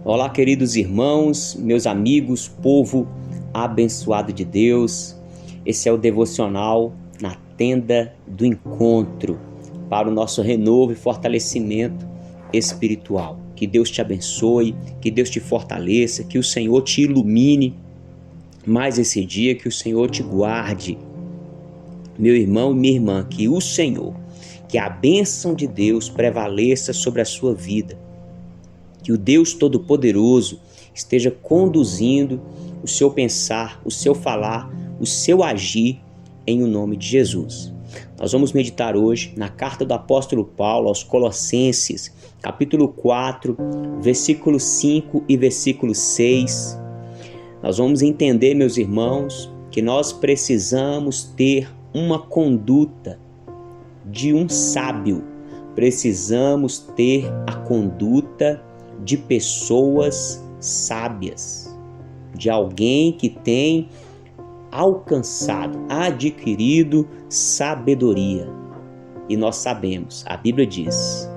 Olá, queridos irmãos, meus amigos, povo abençoado de Deus. Esse é o devocional na tenda do encontro para o nosso renovo e fortalecimento espiritual. Que Deus te abençoe, que Deus te fortaleça, que o Senhor te ilumine mais esse dia, que o Senhor te guarde. Meu irmão e minha irmã, que o Senhor, que a bênção de Deus prevaleça sobre a sua vida. Que o Deus Todo-Poderoso esteja conduzindo o seu pensar, o seu falar, o seu agir em o nome de Jesus. Nós vamos meditar hoje na carta do apóstolo Paulo aos Colossenses, capítulo 4, versículo 5 e versículo 6. Nós vamos entender, meus irmãos, que nós precisamos ter uma conduta de um sábio. Precisamos ter a conduta de pessoas sábias, de alguém que tem alcançado, adquirido sabedoria. E nós sabemos, a Bíblia diz,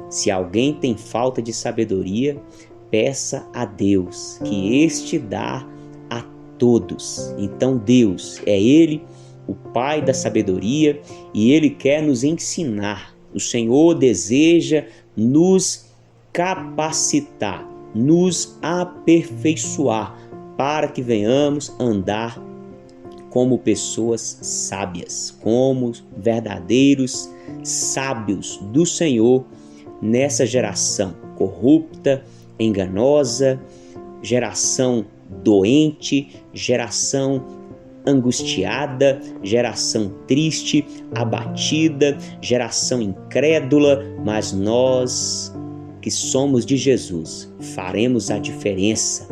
se alguém tem falta de sabedoria, peça a Deus, que este dá a todos. Então Deus é Ele, o Pai da sabedoria, e Ele quer nos ensinar. O Senhor deseja nos capacitar, nos aperfeiçoar para que venhamos andar como pessoas sábias, como verdadeiros sábios do Senhor nessa geração corrupta, enganosa, geração doente, geração angustiada, geração triste, abatida, geração incrédula, mas nós que somos de Jesus, faremos a diferença.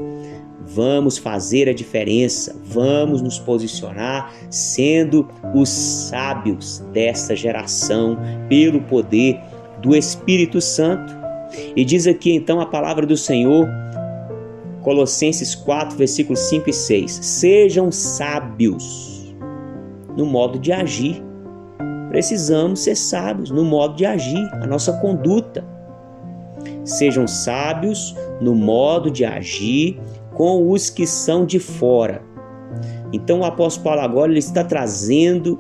Vamos fazer a diferença, vamos nos posicionar sendo os sábios dessa geração pelo poder do Espírito Santo. E diz aqui então a palavra do Senhor, Colossenses 4, versículos 5 e 6. Sejam sábios no modo de agir. Precisamos ser sábios no modo de agir, a nossa conduta. Sejam sábios no modo de agir com os que são de fora. Então o apóstolo Paulo agora ele está trazendo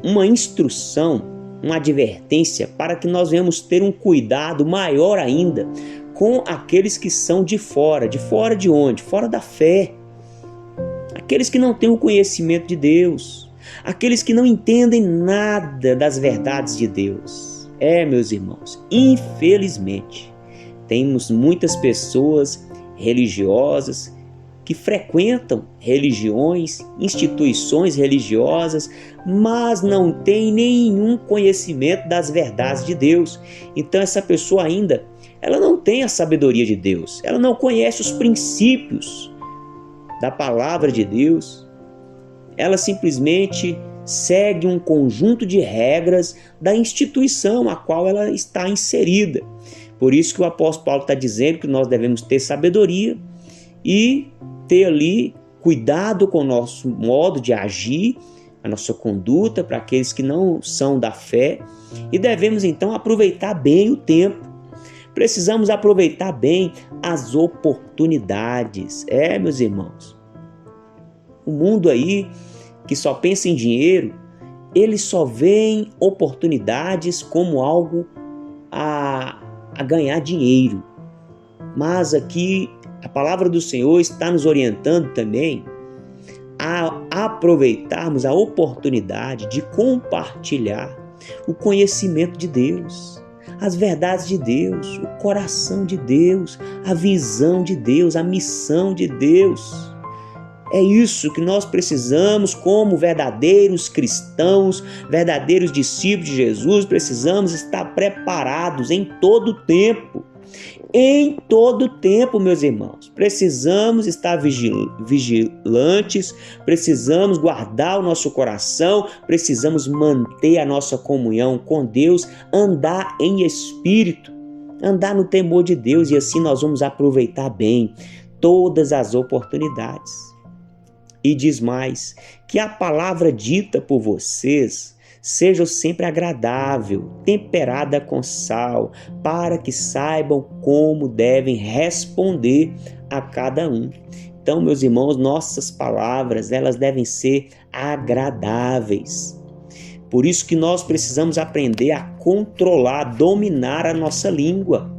uma instrução, uma advertência para que nós venhamos ter um cuidado maior ainda com aqueles que são de fora. De fora de onde? Fora da fé. Aqueles que não têm o conhecimento de Deus. Aqueles que não entendem nada das verdades de Deus. Meus irmãos, infelizmente, temos muitas pessoas religiosas que frequentam religiões, instituições religiosas, mas não têm nenhum conhecimento das verdades de Deus. Então essa pessoa ainda, ela não tem a sabedoria de Deus, ela não conhece os princípios da palavra de Deus, ela simplesmente segue um conjunto de regras da instituição a qual ela está inserida. Por isso que o apóstolo Paulo está dizendo que nós devemos ter sabedoria e ter ali cuidado com o nosso modo de agir, a nossa conduta para aqueles que não são da fé, e devemos então aproveitar bem o tempo. Precisamos aproveitar bem as oportunidades. Meus irmãos, o mundo aí que só pensa em dinheiro, ele só vê oportunidades como algo a ganhar dinheiro. Mas aqui a palavra do Senhor está nos orientando também a aproveitarmos a oportunidade de compartilhar o conhecimento de Deus, as verdades de Deus, o coração de Deus, a visão de Deus, a missão de Deus. É isso que nós precisamos como verdadeiros cristãos, verdadeiros discípulos de Jesus. Precisamos estar preparados em todo o tempo. Em todo o tempo, meus irmãos. Precisamos estar vigilantes, precisamos guardar o nosso coração, precisamos manter a nossa comunhão com Deus, andar em espírito, andar no temor de Deus, e assim nós vamos aproveitar bem todas as oportunidades. E diz mais, que a palavra dita por vocês seja sempre agradável, temperada com sal, para que saibam como devem responder a cada um. Então, meus irmãos, nossas palavras, elas devem ser agradáveis. Por isso que nós precisamos aprender a controlar, dominar a nossa língua.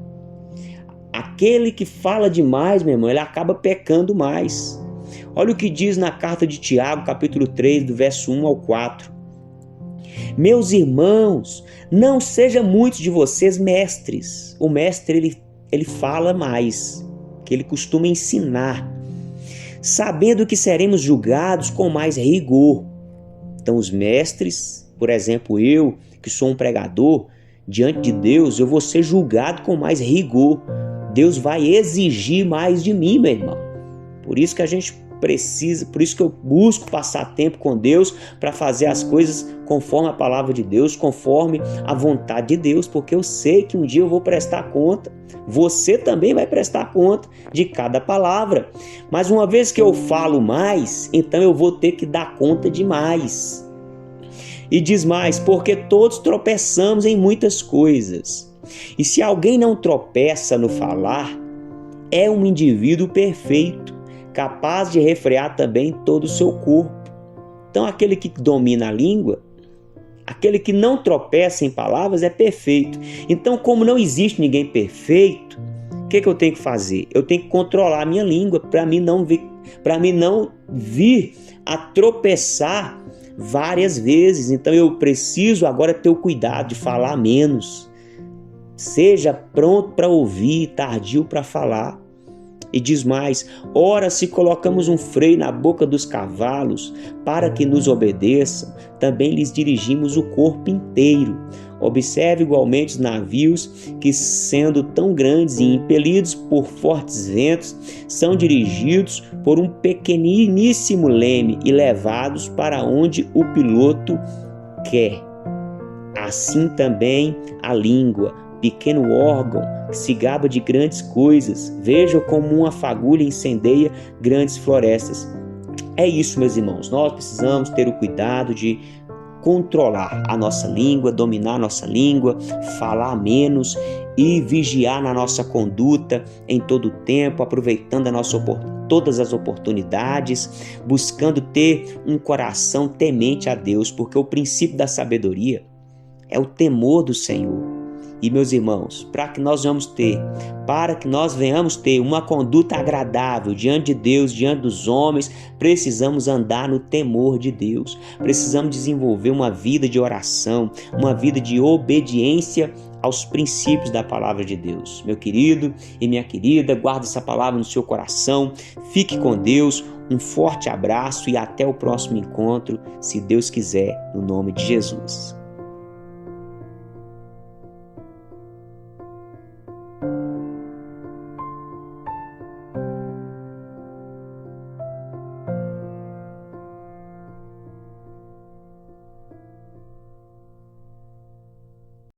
Aquele que fala demais, meu irmão, ele acaba pecando mais. Olha o que diz na carta de Tiago, capítulo 3, do verso 1 ao 4. Meus irmãos, não sejam muitos de vocês mestres. O mestre, ele fala mais, que ele costuma ensinar, sabendo que seremos julgados com mais rigor. Então os mestres, por exemplo, eu, que sou um pregador, diante de Deus, eu vou ser julgado com mais rigor. Deus vai exigir mais de mim, meu irmão. Por isso que a gente precisa, por isso que eu busco passar tempo com Deus para fazer as coisas conforme a palavra de Deus, conforme a vontade de Deus, porque eu sei que um dia eu vou prestar conta. Você também vai prestar conta de cada palavra. Mas uma vez que eu falo mais, então eu vou ter que dar conta de mais. E diz mais, porque todos tropeçamos em muitas coisas. E se alguém não tropeça no falar, é um indivíduo perfeito, capaz de refrear também todo o seu corpo. Então aquele que domina a língua, aquele que não tropeça em palavras é perfeito. Então, como não existe ninguém perfeito, o que eu tenho que fazer? Eu tenho que controlar a minha língua para mim não vir a tropeçar várias vezes. Então eu preciso agora ter o cuidado de falar menos. Seja pronto para ouvir, tardio para falar. E diz mais, ora se colocamos um freio na boca dos cavalos para que nos obedeçam, também lhes dirigimos o corpo inteiro. Observe igualmente os navios que, sendo tão grandes e impelidos por fortes ventos, são dirigidos por um pequeniníssimo leme e levados para onde o piloto quer. Assim também a língua, pequeno órgão que se gaba de grandes coisas, veja como uma fagulha incendeia grandes florestas. É isso, meus irmãos, nós precisamos ter o cuidado de controlar a nossa língua, dominar a nossa língua, falar menos e vigiar na nossa conduta em todo o tempo, aproveitando todas as oportunidades, buscando ter um coração temente a Deus, porque o princípio da sabedoria é o temor do Senhor. E meus irmãos, para que nós venhamos ter uma conduta agradável diante de Deus, diante dos homens, precisamos andar no temor de Deus. Precisamos desenvolver uma vida de oração, uma vida de obediência aos princípios da palavra de Deus. Meu querido e minha querida, guarde essa palavra no seu coração. Fique com Deus. Um forte abraço e até o próximo encontro, se Deus quiser, no nome de Jesus.